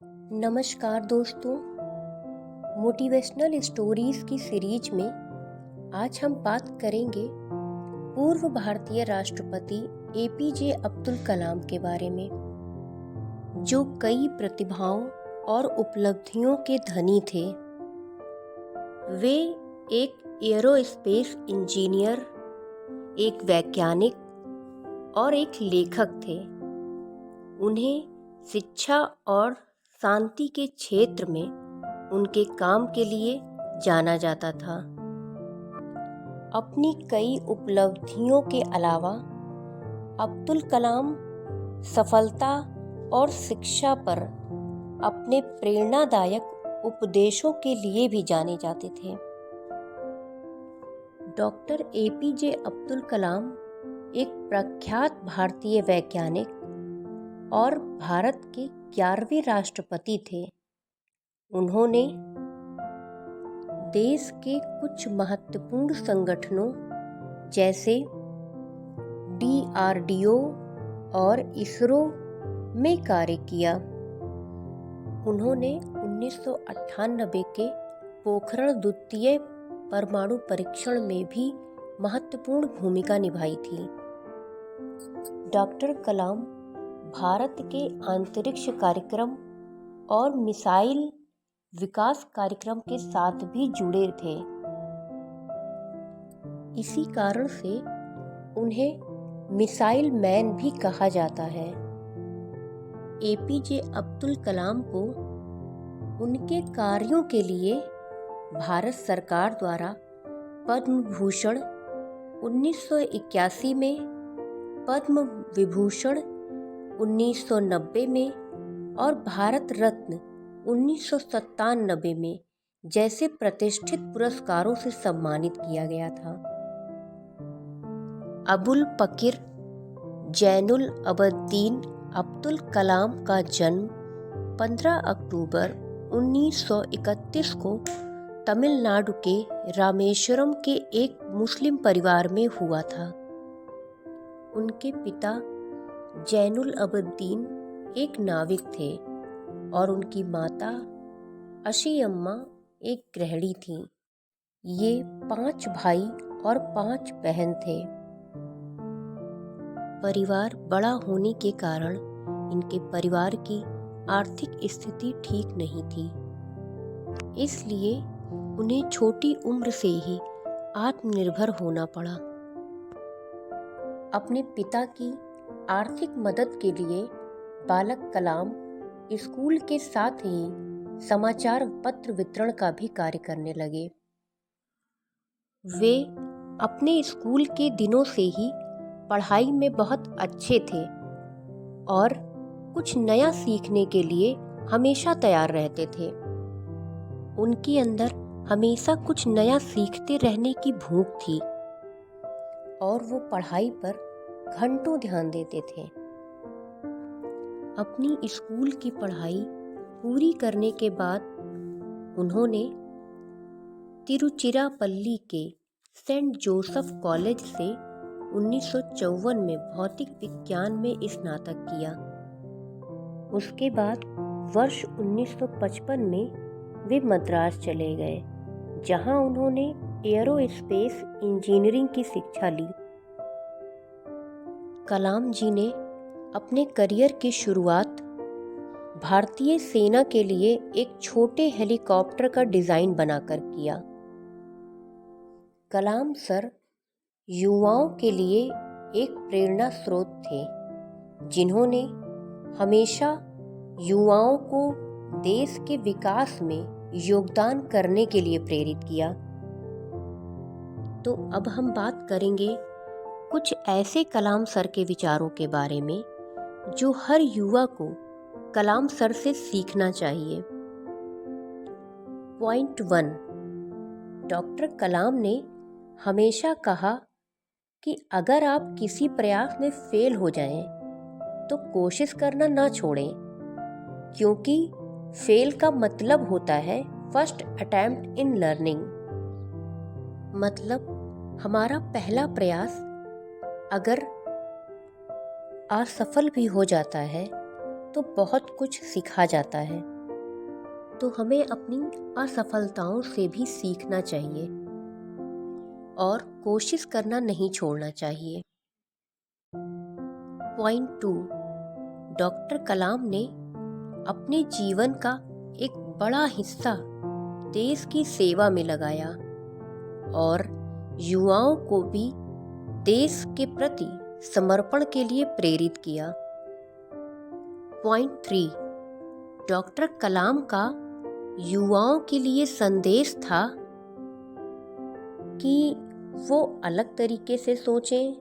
नमस्कार दोस्तों, motivational stories की सीरीज में आज हम बात करेंगे पूर्व भारतीय राष्ट्रपति एपीजे अब्दुल कलाम के बारे में, जो कई प्रतिभाओं और उपलब्धियों के धनी थे। वे एक एरोस्पेस इंजीनियर, एक वैज्ञानिक और एक लेखक थे। उन्हें शिक्षा और शांति के क्षेत्र में उनके काम के लिए जाना जाता था। अपनी कई उपलब्धियों के अलावा अब्दुल कलाम सफलता और शिक्षा पर अपने प्रेरणादायक उपदेशों के लिए भी जाने जाते थे। डॉक्टर एपीजे अब्दुल कलाम एक प्रख्यात भारतीय वैज्ञानिक और भारत के 11वें राष्ट्रपति थे। उन्होंने देश के कुछ महत्वपूर्ण संगठनों जैसे DRDO और इसरो में कार्य किया। उन्होंने 1998 के पोखरण द्वितीय परमाणु परीक्षण में भी महत्वपूर्ण भूमिका निभाई थी। डॉक्टर कलाम भारत के अंतरिक्ष कार्यक्रम और मिसाइल विकास कार्यक्रम के साथ भी जुड़े थे। इसी कारण से उन्हें मिसाइल मैन भी कहा जाता है। एपीजे अब्दुल कलाम को उनके कार्यों के लिए भारत सरकार द्वारा पद्म भूषण 1981 में, पद्म विभूषण 1990 में और भारत रत्न 1997 में जैसे प्रतिष्ठित पुरस्कारों से सम्मानित किया गया था। अबुल पकीर जैनुल अबदीन अब्दुल कलाम का जन्म 15 अक्टूबर 1931 को तमिलनाडु के रामेश्वरम के एक मुस्लिम परिवार में हुआ था। उनके पिता जैनुल अबदीन एक नाविक थे और उनकी माता अशीअम्मा एक गृहिणी थी। ये 5 भाई और 5 बहन थे। परिवार बड़ा होने के कारण इनके परिवार की आर्थिक स्थिति ठीक नहीं थी, इसलिए उन्हें छोटी उम्र से ही आत्मनिर्भर होना पड़ा। अपने पिता की आर्थिक मदद के लिए बालक कलाम स्कूल के साथ ही समाचार पत्र वितरण का भी कार्य करने लगे। वे अपने स्कूल के दिनों से ही पढ़ाई में बहुत अच्छे थे और कुछ नया सीखने के लिए हमेशा तैयार रहते थे। उनके अंदर हमेशा कुछ नया सीखते रहने की भूख थी और वो पढ़ाई पर घंटों ध्यान देते थे। अपनी स्कूल की पढ़ाई पूरी करने के बाद उन्होंने तिरुचिरापल्ली के सेंट जोसेफ कॉलेज से 1954 में भौतिक विज्ञान में स्नातक किया। उसके बाद वर्ष 1955 में वे मद्रास चले गए, जहां उन्होंने एरोस्पेस इंजीनियरिंग की शिक्षा ली। कलाम जी ने अपने करियर की शुरुआत भारतीय सेना के लिए एक छोटे हेलीकॉप्टर का डिजाइन बनाकर किया। कलाम सर युवाओं के लिए एक प्रेरणा स्रोत थे, जिन्होंने हमेशा युवाओं को देश के विकास में योगदान करने के लिए प्रेरित किया। तो अब हम बात करेंगे कुछ ऐसे कलाम सर के विचारों के बारे में जो हर युवा को कलाम सर से सीखना चाहिए। पॉइंट 1, डॉक्टर कलाम ने हमेशा कहा कि अगर आप किसी प्रयास में फेल हो जाएं, तो कोशिश करना ना छोड़ें, क्योंकि फेल का मतलब होता है फर्स्ट अटेम्प्ट इन लर्निंग। मतलब हमारा पहला प्रयास अगर असफल भी हो जाता है तो बहुत कुछ सिखा जाता है। तो हमें अपनी असफलताओं से भी सीखना चाहिए और कोशिश करना नहीं छोड़ना चाहिए। पॉइंट 2, डॉक्टर कलाम ने अपने जीवन का एक बड़ा हिस्सा देश की सेवा में लगाया और युवाओं को भी देश के प्रति समर्पण के लिए प्रेरित किया। पॉइंट 3, डॉक्टर कलाम का युवाओं के लिए संदेश था कि वो अलग तरीके से सोचें,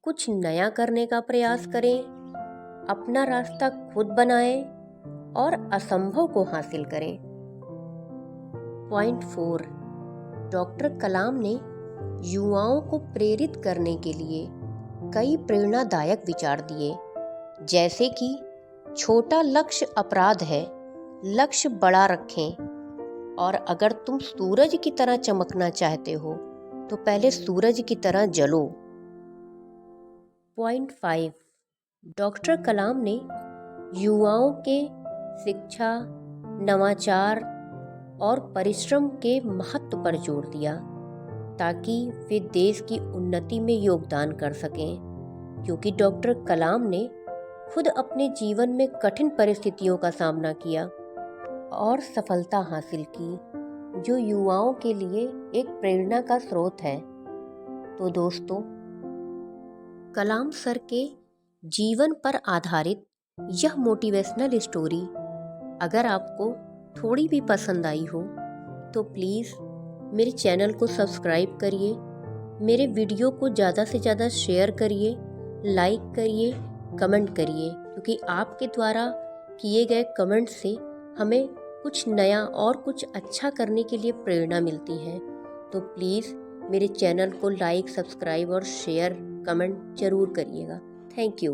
कुछ नया करने का प्रयास करें, अपना रास्ता खुद बनाएं और असंभव को हासिल करें। पॉइंट 4, डॉक्टर कलाम ने युवाओं को प्रेरित करने के लिए कई प्रेरणादायक विचार दिए, जैसे कि छोटा लक्ष्य अपराध है, लक्ष्य बड़ा रखें, और अगर तुम सूरज की तरह चमकना चाहते हो तो पहले सूरज की तरह जलो। पॉइंट 5, डॉक्टर कलाम ने युवाओं के शिक्षा, नवाचार और परिश्रम के महत्व पर जोर दिया ताकि वे देश की उन्नति में योगदान कर सकें, क्योंकि डॉक्टर कलाम ने खुद अपने जीवन में कठिन परिस्थितियों का सामना किया और सफलता हासिल की, जो युवाओं के लिए एक प्रेरणा का स्रोत है। तो दोस्तों, कलाम सर के जीवन पर आधारित यह मोटिवेशनल स्टोरी अगर आपको थोड़ी भी पसंद आई हो तो प्लीज़ मेरे चैनल को सब्सक्राइब करिए, मेरे वीडियो को ज़्यादा से ज़्यादा शेयर करिए, लाइक करिए, कमेंट करिए, क्योंकि आपके द्वारा किए गए कमेंट से हमें कुछ नया और कुछ अच्छा करने के लिए प्रेरणा मिलती है। तो प्लीज़ मेरे चैनल को लाइक, सब्सक्राइब और शेयर, कमेंट ज़रूर करिएगा। Thank you.